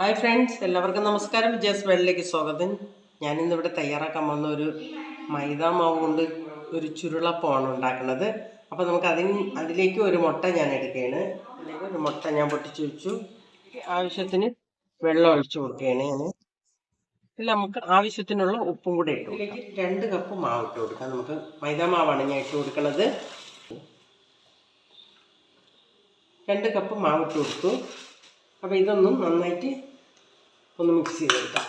Hi friends, എല്ലാവർക്കും നമസ്കാരം. വിജയസ് വേൾഡിലേക്ക് സ്വാഗതം. ഞാനിന്നിവിടെ തയ്യാറാക്കാൻ പോകുന്ന ഒരു മൈദ മാവ് കൊണ്ട് ഒരു ചുരുളപ്പമാണ് ഉണ്ടാക്കുന്നത്. അപ്പോൾ നമുക്ക് അതിലേക്ക് ഒരു മുട്ട ഞാൻ എടുക്കുകയാണ്. അതിലേക്ക് ഒരു മുട്ട ഞാൻ പൊട്ടിച്ച് വെച്ചു. ആവശ്യത്തിന് വെള്ളം ഒഴിച്ചു കൊടുക്കുകയാണ് ഞാൻ. ഇതിൽ നമുക്ക് ആവശ്യത്തിനുള്ള ഉപ്പും കൂടെ ഇട്ടു. ഇതിലേക്ക് 2 കപ്പ് മാവ് ഇട്ട് കൊടുക്കാം. നമുക്ക് മൈദ മാവാണ് ഞാൻ ഇട്ട് കൊടുക്കുന്നത്. 2 കപ്പ് മാവ് ഇട്ട് കൊടുത്തു. അപ്പോൾ ഇതൊന്നും നന്നായിട്ട് ഒന്ന് മിക്സ് ചെയ്തെടുക്കാം.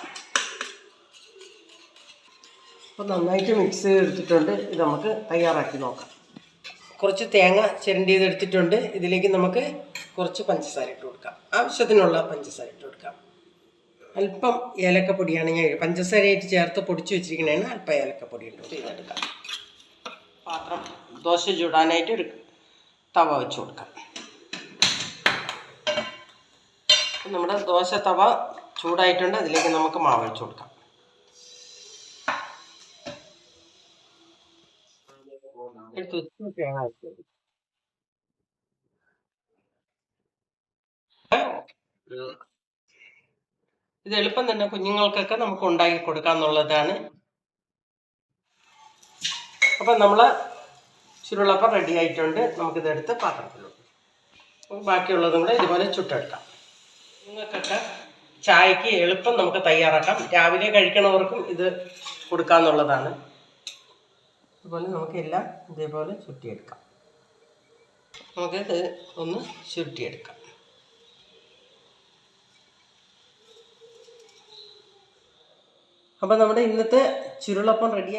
അപ്പോൾ നന്നായിട്ട് മിക്സ് ചെയ്തെടുത്തിട്ടുണ്ട്. ഇത് നമുക്ക് തയ്യാറാക്കി നോക്കാം. കുറച്ച് തേങ്ങ ചിരണ്ടിയതെടുത്തിട്ടുണ്ട്. ഇതിലേക്ക് നമുക്ക് കുറച്ച് പഞ്ചസാര ഇട്ട് കൊടുക്കാം. ആവശ്യത്തിനുള്ള പഞ്ചസാര ഇട്ട് കൊടുക്കാം. അല്പം ഏലക്കപ്പൊടിയാണ് ഞാൻ പഞ്ചസാരയായിട്ട് ചേർത്ത് പൊടിച്ച് വെച്ചിരിക്കുന്നതാണ്. അല്പം ഏലക്കപ്പൊടി ഇട്ട് ചെയ്തെടുക്കാം. പാത്രം ദോശ ചൂടാനായിട്ട് ഒരു തവ വെച്ച് കൊടുക്കാം. നമ്മുടെ ദോശ തവ ചൂടായിട്ടുണ്ട്. അതിലേക്ക് നമുക്ക് മാവ് ഒഴിച്ചു കൊടുക്കാം. ഇത് എളുപ്പം തന്നെ കുഞ്ഞുങ്ങൾക്കൊക്കെ നമുക്ക് ഉണ്ടാക്കി കൊടുക്കാന്നുള്ളതാണ്. അപ്പം നമ്മളെ ചുരുളപ്പം റെഡി ആയിട്ടുണ്ട്. നമുക്കിതെടുത്ത് പാത്രത്തിലോട്ട് ബാക്കിയുള്ളതും കൂടെ ഇതുപോലെ ചുട്ടെടുക്കാം. നിങ്ങൾക്കൊക്കെ ചായക്ക് എളുപ്പം നമുക്ക് തയ്യാറാക്കാം. രാവിലെ കഴിക്കണവർക്കും ഇത് കൊടുക്കാമെന്നുള്ളതാണ്. അതുപോലെ നമുക്കെല്ലാം ഇതേപോലെ ചുറ്റിയെടുക്കാം. നമുക്കിത് ഒന്ന് ചുറ്റിയെടുക്കാം. അപ്പോൾ നമ്മുടെ ഇന്നത്തെ ചുരുളപ്പം റെഡി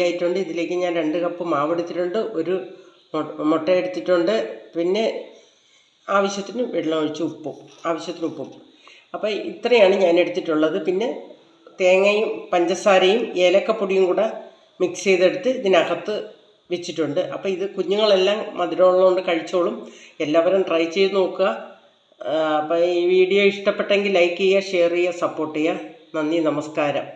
ആയിട്ടുണ്ട്. ഇതിലേക്ക് ഞാൻ 2 കപ്പ് മാവ് എടുത്തിട്ടുണ്ട്, ഒരു മുട്ട എടുത്തിട്ടുണ്ട്, പിന്നെ ആവശ്യത്തിന് വെള്ളം ഒഴിച്ച് ആവശ്യത്തിന് ഉപ്പും. അപ്പോൾ ഇത്രയാണ് ഞാൻ എടുത്തിട്ടുള്ളത്. പിന്നെ തേങ്ങയും പഞ്ചസാരയും ഏലക്കപ്പൊടിയും കൂടെ മിക്സ് ചെയ്തെടുത്ത് ഇതിനകത്ത് വെച്ചിട്ടുണ്ട്. അപ്പോൾ ഇത് കുഞ്ഞുങ്ങളെല്ലാം മധുരമുള്ളതുകൊണ്ട് കഴിച്ചോളും. എല്ലാവരും ട്രൈ ചെയ്ത് നോക്കുക. അപ്പോൾ ഈ വീഡിയോ ഇഷ്ടപ്പെട്ടെങ്കിൽ ലൈക്ക് ചെയ്യുക, ഷെയർ ചെയ്യുക, സപ്പോർട്ട് ചെയ്യുക. നന്ദി, നമസ്കാരം.